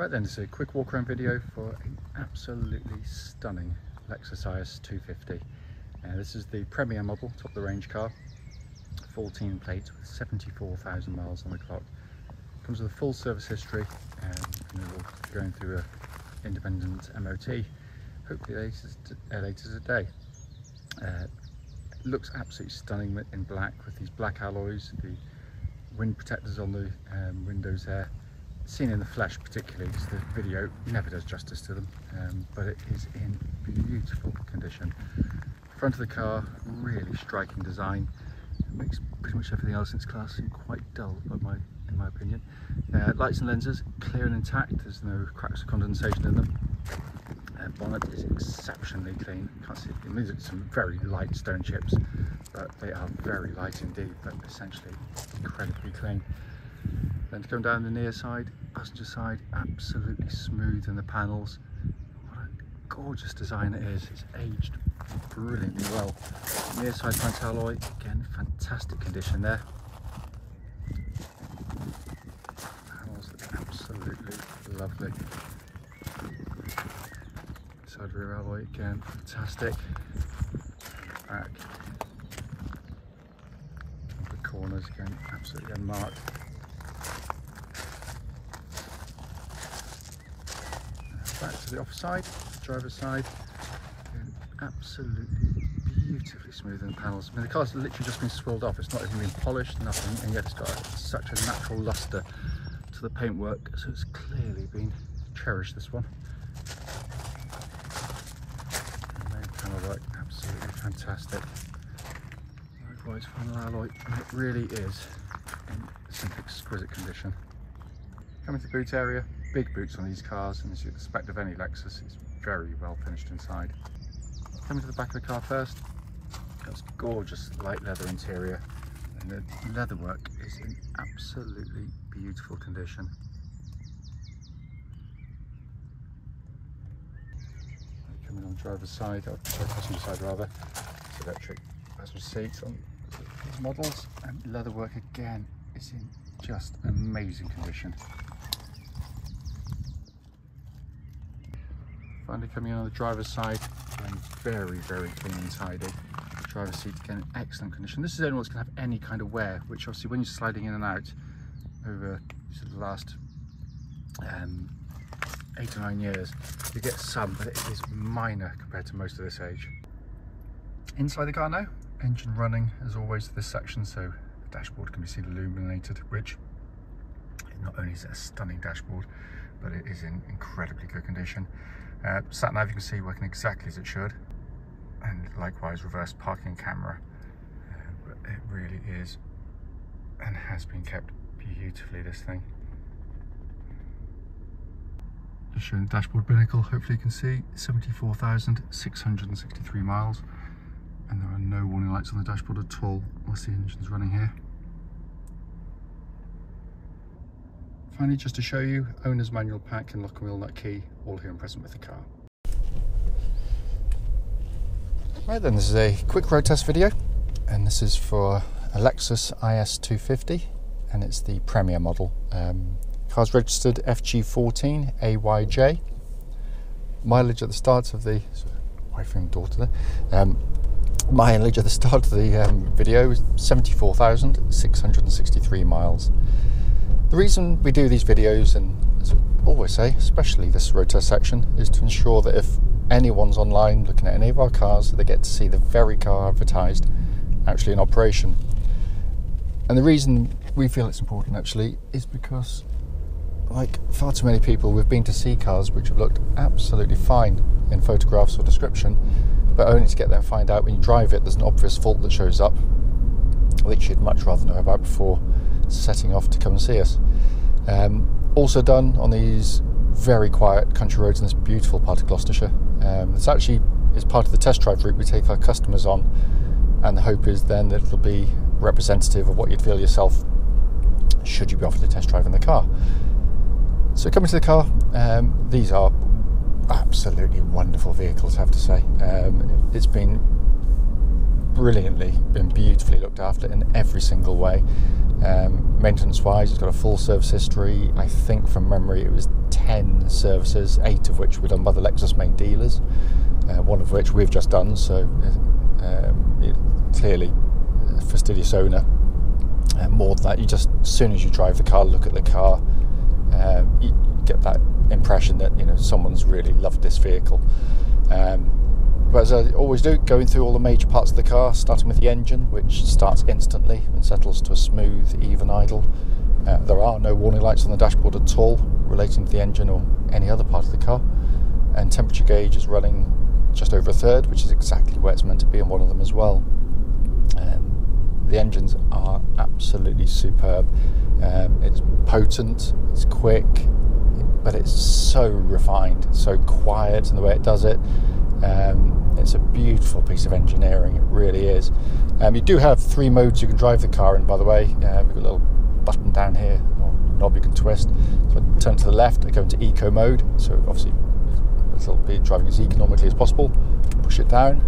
Right then, it's a quick walk around video for an absolutely stunning Lexus IS250. This is the Premier model, top of the range car, 14 plates with 74,000 miles on the clock. Comes with a full service history, and we'll be going through an independent MOT, hopefully later today. Looks absolutely stunning in black with these black alloys, the wind protectors on the windows there. Seen in the flesh particularly, because the video never does justice to them, but it is in beautiful condition. Front of the car, really striking design. It makes pretty much everything else in its class seem quite dull, in my opinion. Lights and lenses clear and intact. There's no cracks or condensation in them. Bonnet is exceptionally clean. Can't see it. It means it's some very light stone chips, but they are very light indeed. But essentially incredibly clean. Then to come down the near side, passenger side, absolutely smooth in the panels. What a gorgeous design it is. It's aged brilliantly well. Near side front alloy, again, fantastic condition there. Panels look absolutely lovely. Side rear alloy, again, fantastic. Back. The corners, again, absolutely unmarked. Back to the off side, driver's side, again, absolutely beautifully smooth in the panels. I mean, the car's literally just been swilled off, it's not even been polished, nothing, and yet it's got such a natural luster to the paintwork, so it's clearly been cherished, this one. And main panel work, absolutely fantastic. Likewise, final alloy, and it really is in some exquisite condition. Coming to the boot area, big boots on these cars, and as you'd expect of any Lexus, it's very well finished inside. Coming to the back of the car first, it's gorgeous light leather interior, and the leatherwork is in absolutely beautiful condition. Coming on the driver's side, or passenger side rather, it's electric passenger seats on these models, and leatherwork again is in just amazing condition. Finally coming on the driver's side, and very clean and tidy. Driver's seat again in excellent condition. This is the only one that's going to have any kind of wear, which obviously when you're sliding in and out over the last 8 or 9 years, you get some, but it is minor compared to most of this age. Inside the car now, engine running as always to this section, so the dashboard can be seen illuminated, which not only is it a stunning dashboard, but it is in incredibly good condition. Sat nav you can see working exactly as it should, and likewise reverse parking camera, but it really is and has been kept beautifully, this thing. Just showing the dashboard binnacle, hopefully you can see 74,663 miles, and there are no warning lights on the dashboard at all whilst the engine's running here. Finally, just to show you, owner's manual pack and lock and wheel nut key, all here and present with the car. Right then, this is a quick road test video, and this is for a Lexus IS250, and it's the Premier model. Car's registered FG14AYJ. Mileage at the start of the wife and daughter there. Mileage at the start of the video is 74,663 miles. The reason we do these videos, and as I always say, especially this road test section, is to ensure that if anyone's online looking at any of our cars, they get to see the very car advertised actually in operation. And the reason we feel it's important actually is because, like far too many people, we've been to see cars which have looked absolutely fine in photographs or description, but only to get there and find out when you drive it there's an obvious fault that shows up, which you'd much rather know about before setting off to come and see us. Also done on these very quiet country roads in this beautiful part of Gloucestershire. This actually is part of the test drive route we take our customers on, and the hope is then that it'll be representative of what you'd feel yourself should you be offered a test drive in the car. So coming to the car, these are absolutely wonderful vehicles, I have to say. It's been beautifully looked after in every single way. Maintenance wise, it's got a full service history. I think from memory it was 10 10 services, 8 of which were done by the Lexus main dealers, one of which we've just done. So clearly a fastidious owner. More than that, you just, as soon as you drive the car, look at the car, you get that impression that, you know, someone's really loved this vehicle. But as I always do, going through all the major parts of the car, starting with the engine, which starts instantly and settles to a smooth, even idle. There are no warning lights on the dashboard at all relating to the engine or any other part of the car. And temperature gauge is running just over a third, which is exactly where it's meant to be on one of them as well. The engines are absolutely superb. It's potent, it's quick, but it's so refined, so quiet in the way it does it. It's a beautiful piece of engineering, it really is. You do have 3 modes you can drive the car in, by the way. We've got a little button down here, or knob you can twist. So I turn to the left, I go into eco mode, so obviously it'll be driving as economically as possible. Push it down,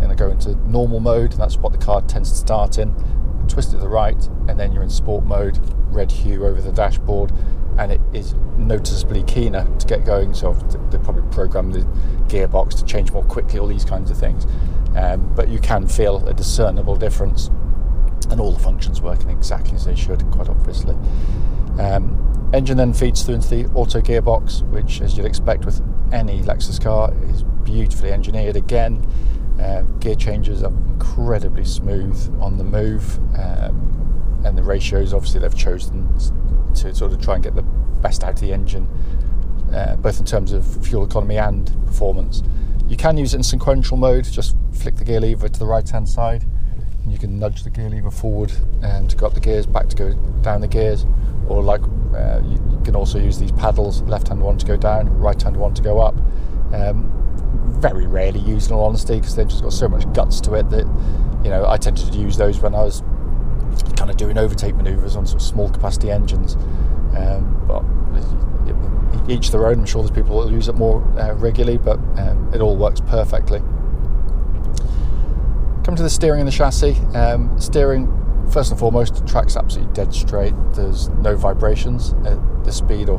and I go into normal mode, and that's what the car tends to start in. Twist it to the right, and then you're in sport mode, red hue over the dashboard, and it is noticeably keener to get going. So they probably program the gearbox to change more quickly, all these kinds of things. But you can feel a discernible difference, and all the functions working exactly as they should, quite obviously. Engine then feeds through into the auto gearbox, which, as you'd expect with any Lexus car, is beautifully engineered again. Gear changes are incredibly smooth on the move, and the ratios, obviously they've chosen to sort of try and get the best out of the engine, both in terms of fuel economy and performance. You can use it in sequential mode, just flick the gear lever to the right hand side and you can nudge the gear lever forward to go up the gears, back to go down the gears, or like you can also use these paddles, left hand one to go down, right hand one to go up. Very rarely used in all honesty, because they've just got so much guts to it that, you know, I tended to use those when I was kind of doing overtake manoeuvres on sort of small capacity engines. But each their own. I'm sure there's people that will use it more regularly, but it all works perfectly. Come to the steering and the chassis. Steering, first and foremost, track's absolutely dead straight. There's no vibrations at the speed or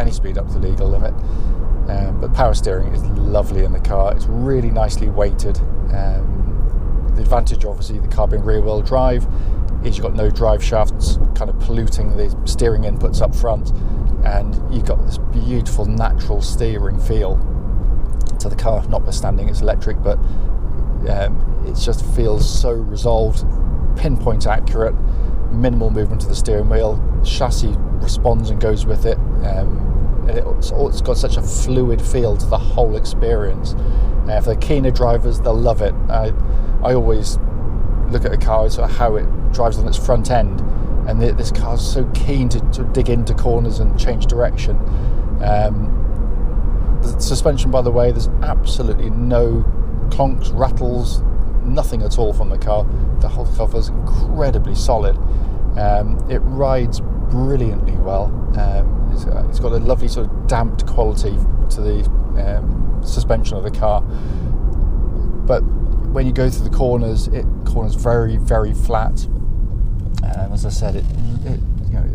any speed up to the legal limit. But power steering is lovely in the car. It's really nicely weighted. The advantage, obviously, the car being rear wheel drive, is you've got no drive shafts kind of polluting the steering inputs up front, and you've got this beautiful natural steering feel to the car, notwithstanding it's electric, but it just feels so resolved, pinpoint accurate, minimal movement of the steering wheel. Chassis responds and goes with it. It's got such a fluid feel to the whole experience. For the keener drivers, they'll love it. I always look at a car as how it drives on its front end, and this car's so keen to dig into corners and change direction. The suspension, by the way, there's absolutely no clonks, rattles, nothing at all from the car. The whole cover's incredibly solid. It rides brilliantly well. It's got a lovely sort of damped quality to the suspension of the car, but when you go through the corners, it corners very, very flat. As I said, it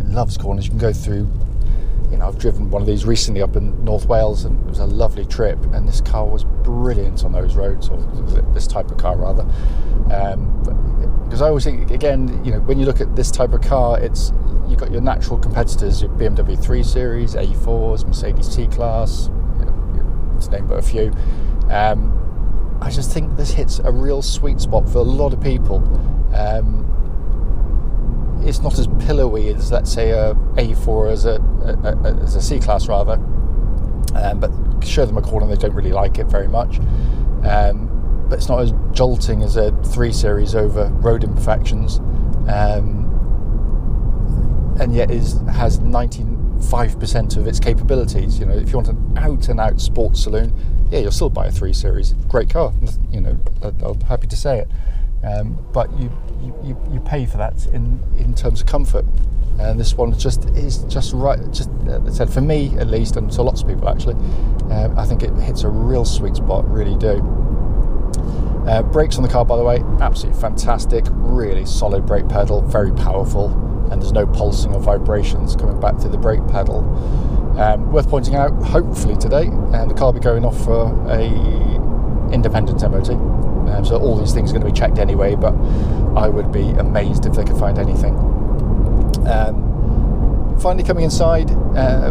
loves corners. You can go through, I've driven one of these recently up in North Wales, and it was a lovely trip, and this car was brilliant on those roads, or this type of car rather. Because I always think, again, when you look at this type of car, you've got your natural competitors, your BMW 3 Series, A4s, Mercedes C-Class, to name but a few. I just think this hits a real sweet spot for a lot of people. It's not as pillowy as, let's say, a A4 as a C-Class rather, but show them a corner, they don't really like it very much. But it's not as jolting as a 3 Series over road imperfections, and yet has 95% of its capabilities. If you want an out-and-out sports saloon, yeah, you'll still buy a 3 Series. Great car, I'm happy to say it. But you pay for that in terms of comfort, and this one is just right. Just as I said, for me at least, and to lots of people actually, I think it hits a real sweet spot. Really do. Brakes on the car, by the way, absolutely fantastic. Really solid brake pedal, very powerful, and there's no pulsing or vibrations coming back through the brake pedal. Worth pointing out, hopefully today, the car will be going off for a independent MOT. So all these things are going to be checked anyway, but I would be amazed if they could find anything. Finally coming inside,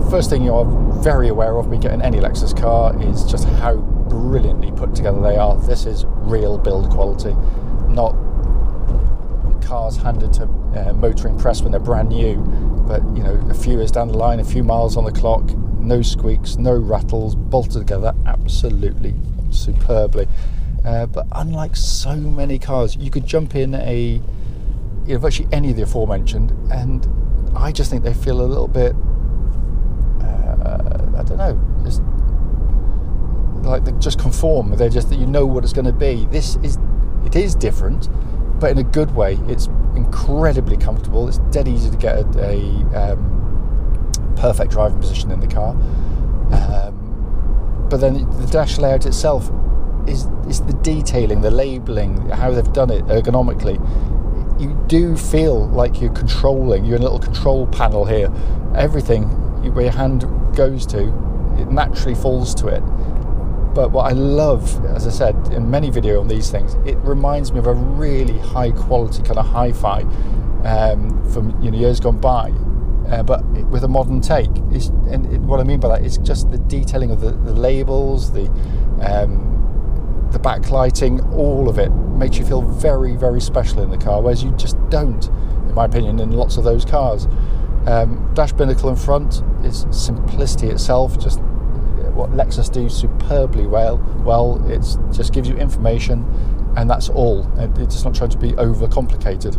first thing you're very aware of when getting any Lexus car is just how brilliantly put together they are. This is real build quality, not cars handed to motoring press when they're brand new, but you know, a few years down the line, a few miles on the clock, no squeaks, no rattles, bolted together absolutely superbly. But unlike so many cars, you could jump in virtually any of the aforementioned, and I just think they feel a little bit, I don't know, just like they just conform. They're just that you know what it's going to be. It is different, but in a good way. It's incredibly comfortable. It's dead easy to get a perfect driving position in the car. But then the dash layout itself is the detailing, the labelling, how they've done it ergonomically. You do feel like you're controlling. You're in a little control panel here. Everything where your hand goes to, it naturally falls to it. But what I love, as I said in many videos on these things, it reminds me of a really high quality kind of hi-fi from years gone by, but with a modern take. What I mean by that is just the detailing of the labels, the backlighting, all of it makes you feel very, very special in the car, whereas you just don't, in my opinion, in lots of those cars. Dash binnacle in front is simplicity itself, just what Lexus do superbly well. It just gives you information, and that's all. It's just not trying to be over complicated.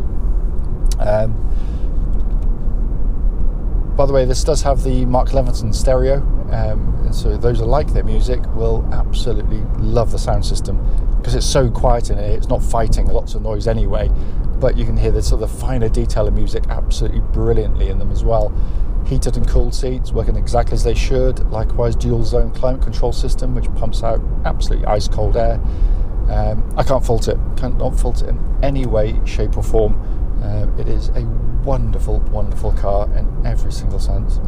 By the way, this does have the Mark Levinson stereo, so those who like their music will absolutely love the sound system, because it's so quiet in it. It's not fighting lots of noise anyway, but you can hear the sort of finer detail of music absolutely brilliantly in them as well. Heated and cooled seats working exactly as they should. Likewise, dual zone climate control system, which pumps out absolutely ice cold air. I can't fault it. Cannot fault it in any way, shape or form. It is a wonderful, wonderful car in every single sense.